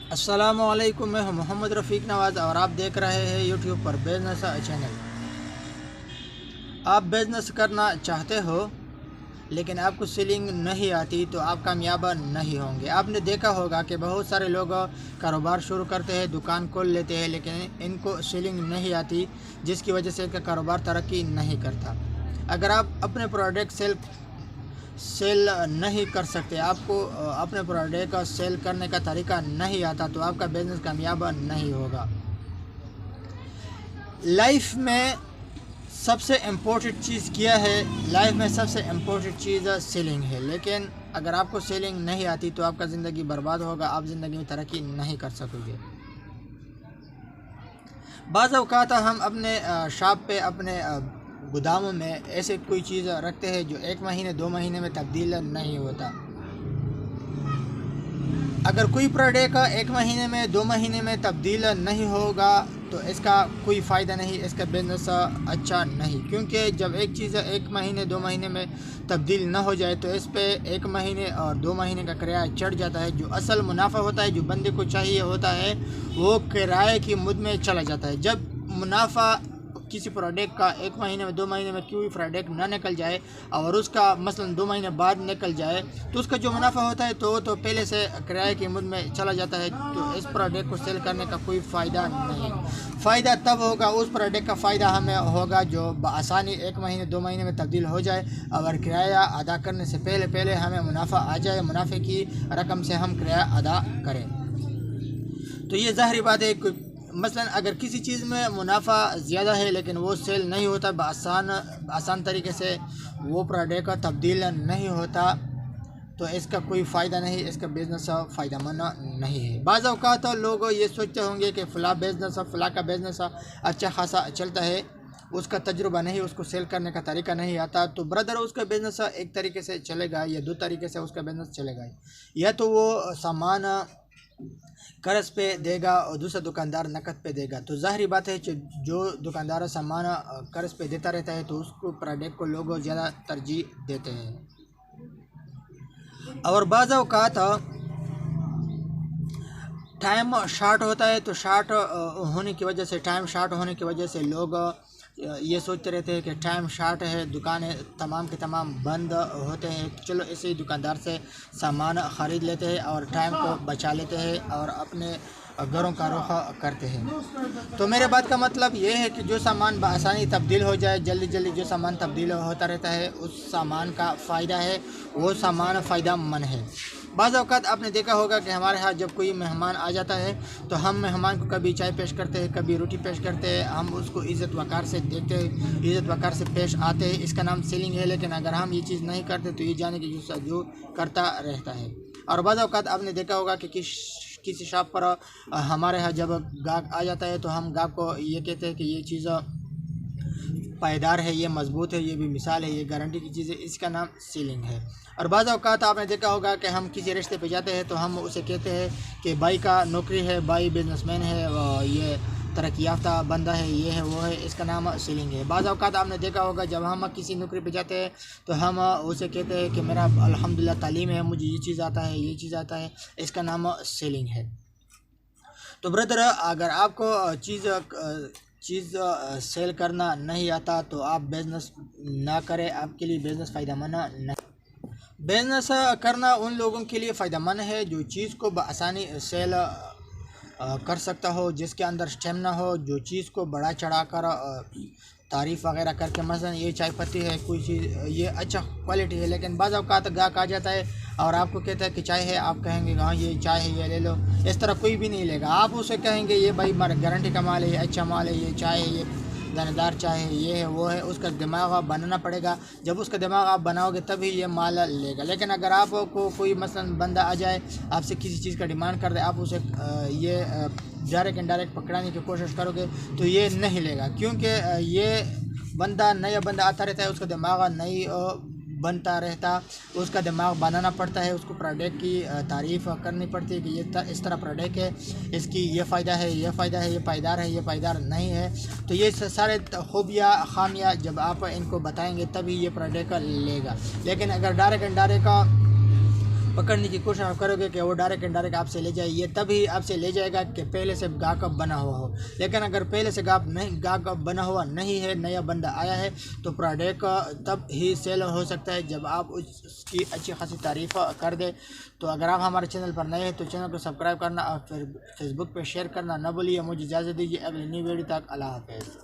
अस्सलाम वालेकुम, मैं हूं मोहम्मद रफ़ीक नवाज़ और आप देख रहे हैं यूट्यूब पर बिज़नेस चैनल। आप बिज़नेस करना चाहते हो लेकिन आपको सेलिंग नहीं आती तो आप कामयाब नहीं होंगे। आपने देखा होगा कि बहुत सारे लोग कारोबार शुरू करते हैं, दुकान खोल लेते हैं, लेकिन इनको सेलिंग नहीं आती, जिसकी वजह से इनका कारोबार तरक्की नहीं करता। अगर आप अपने प्रोडक्ट सेल नहीं कर सकते, आपको अपने प्रोडक्ट का सेल करने का तरीका नहीं आता, तो आपका बिज़नेस कामयाब नहीं होगा। लाइफ में सबसे इम्पोर्टेंट चीज़ क्या है? लाइफ में सबसे इम्पोर्टेंट चीज़ सेलिंग है, लेकिन अगर आपको सेलिंग नहीं आती तो आपका ज़िंदगी बर्बाद होगा, आप ज़िंदगी में तरक्की नहीं कर सकोगे। बाज़ औक़ात हम अपने शॉप पे, अपने गोदामों में ऐसे कोई चीज़ रखते हैं जो 1 महीने 2 महीने में तब्दील नहीं होता। अगर कोई प्रोडक्ट 1 महीने में 2 महीने में तब्दील नहीं होगा तो इसका कोई फ़ायदा नहीं, इसका बिज़नेस अच्छा नहीं। क्योंकि जब एक चीज़ 1 महीने 2 महीने में तब्दील ना हो जाए तो इस पे 1 महीने और 2 महीने का किराया चढ़ जाता है। जो असल मुनाफा होता है, जो बंदे को चाहिए होता है, वो किराए की मुद में चला जाता है। जब मुनाफा किसी प्रोडक्ट का 1 महीने में 2 महीने में कोई प्रोडक्ट ना निकल जाए और उसका मसलन 2 महीने बाद निकल जाए तो उसका जो मुनाफा होता है तो पहले से किराए की मुद में चला जाता है। तो इस प्रोडक्ट को सेल करने का कोई फ़ायदा नहीं। फ़ायदा तब होगा, उस प्रोडक्ट का फ़ायदा हमें होगा जो बआसानी 1 महीने 2 महीने में तब्दील हो जाए और किराया अदा करने से पहले हमें मुनाफा आ जाए, मुनाफे की रकम से हम किराया अदा करें। तो ये ज़ाहिर बात है। मसलन अगर किसी चीज़ में मुनाफा ज़्यादा है लेकिन वो सेल नहीं होता, आसान तरीके से वो प्रोडक्ट तब्दील नहीं होता, तो इसका कोई फ़ायदा नहीं, इसका बिज़नेस फ़ायदेमंद नहीं है। बाज़ औक़ात लोग ये सोचते होंगे कि फ़लाँ का बिज़नेस अच्छा खासा चलता है, उसका तजुर्बा नहीं, उसको सेल करने का तरीका नहीं आता, तो ब्रदर उसका बिज़नेस एक तरीके से चलेगा या 2 तरीके से उसका बिज़नेस चलेगा। या तो वो सामान कर्ज़ पे देगा और दूसरा दुकानदार नकद पे देगा। तो ज़ाहिरी बात है जो दुकानदार सामान कर्ज़ पे देता रहता है तो उसको प्रोडक्ट को लोग ज़्यादा तरजीह देते हैं। और बाज़ औक़ात टाइम शार्ट होता है, तो टाइम शार्ट होने की वजह से लोग ये सोचते रहते हैं कि टाइम शार्ट है, दुकानें तमाम के तमाम बंद होते हैं, चलो इसी दुकानदार से सामान ख़रीद लेते हैं और टाइम को बचा लेते हैं और अपने घरों का रुख करते हैं। तो मेरे बात का मतलब ये है कि जो सामान बआसानी तब्दील हो जाए, जल्दी जो सामान तब्दील होता रहता है, उस सामान का फ़ायदा है, वो सामान फ़ायदेमंद है। बाज़ औक़ात आपने देखा होगा कि हमारे यहाँ जब कोई मेहमान आ जाता है तो हम मेहमान को कभी चाय पेश करते हैं, कभी रोटी पेश करते हैं, हम उसको इज़्ज़त वक़ार से देखते हैं, इज़्ज़त वक़ार से पेश आते हैं। इसका नाम सेलिंग है। लेकिन अगर हम ये चीज़ नहीं करते तो ये जाने की जो करता रहता है। और बाज़ औक़ात आपने देखा होगा कि किसी शॉप पर हमारे यहाँ जब गाहक आ जाता है तो हम गाहक को ये कहते हैं कि ये चीज़ पायदार है, ये मज़बूत है, ये भी मिसाल है, ये गारंटी की चीज़ है, इसका नाम सेलिंग है। और बाज़ औक़ात आपने देखा होगा कि हम किसी रिश्ते पे जाते हैं तो हम उसे कहते हैं कि भाई का नौकरी है, भाई बिज़नेसमैन है, ये तरक्की याफ्ता बंदा है, ये है वो है, इसका नाम सेलिंग है। बाज़ औक़ात आपने देखा होगा जब हम किसी नौकरी पे जाते हैं तो हम उसे कहते हैं कि मेरा अल्हम्दुलिल्लाह तालीम है, मुझे ये चीज़ आता है, ये चीज़ आता है, इसका नाम सेलिंग है। तो ब्रदर अगर आपको चीज़ सेल करना नहीं आता तो आप बिज़नेस ना करें, आपके लिए बिज़नेस फ़ायदेमंद नहीं। बिज़नेस करना उन लोगों के लिए फ़ायदेमंद है जो चीज़ को बआसानी सेल कर सकता हो, जिसके अंदर स्टेमिना हो, जो चीज़ को बढ़ा चढ़ा कर तारीफ़ वगैरह करके, मसलन ये चाय पत्ती है, कोई चीज़ ये अच्छा क्वालिटी है, लेकिन बाज़ औक़ात गाहक आ जाता है और आपको कहता है कि चाय है, आप कहेंगे हाँ ये चाय है, ये ले लो, इस तरह कोई भी नहीं लेगा। आप उसे कहेंगे ये भाई गारंटी का माल है, ये अच्छा माल है, ये चाय है, ये दानेदार चाय है, ये है वो है, उसका दिमाग आप बनाना पड़ेगा। जब उसका दिमाग आप बनाओगे तभी ये माल लेगा। लेकिन अगर आपको कोई मसलन बंदा आ जाए, आपसे किसी चीज़ का डिमांड कर दे, आप उसे ये डायरेक्ट इनडायरेक्ट पकड़ाने की कोशिश करोगे तो ये नहीं लेगा। क्योंकि ये नया बंदा आता रहता है, उसका दिमाग नहीं बनता रहता, उसका दिमाग बनाना पड़ता है, उसको प्रोडक्ट की तारीफ़ करनी पड़ती है कि ये इस तरह प्रोडक्ट है, इसकी ये फ़ायदा है, ये फ़ायदा है, ये पायदार है, ये पायदार नहीं है। तो ये सारे खूबियाँ खामियाँ जब आप इनको बताएंगे तभी ये प्रोडक्ट लेगा। लेकिन अगर डायरेक्ट इनडायरेक्ट پکڑنے کی کوشش آپ کرو گے کہ وہ ڈائریکٹ انڈائریکٹ آپ سے لے جائے، یہ تبھی آپ سے لے جائے گا کہ پہلے سے گاہک بنا ہوا ہو. لیکن اگر پہلے سے گاہک بنا ہوا نہیں ہے، نیا بندہ آیا ہے، تو پروڈکٹ تب ہی سیل ہو سکتا ہے جب آپ اس کی اچھی خاصی تعریف کر دیں. تو اگر آپ ہمارے چینل پر نئے ہیں تو چینل کو سبسکرائب کرنا اور پھر فیس بک پہ شیئر کرنا نہ بھولیے. مجھے اجازت دیجیے، اگلی نیو ویڈیو تک اللہ حافظ.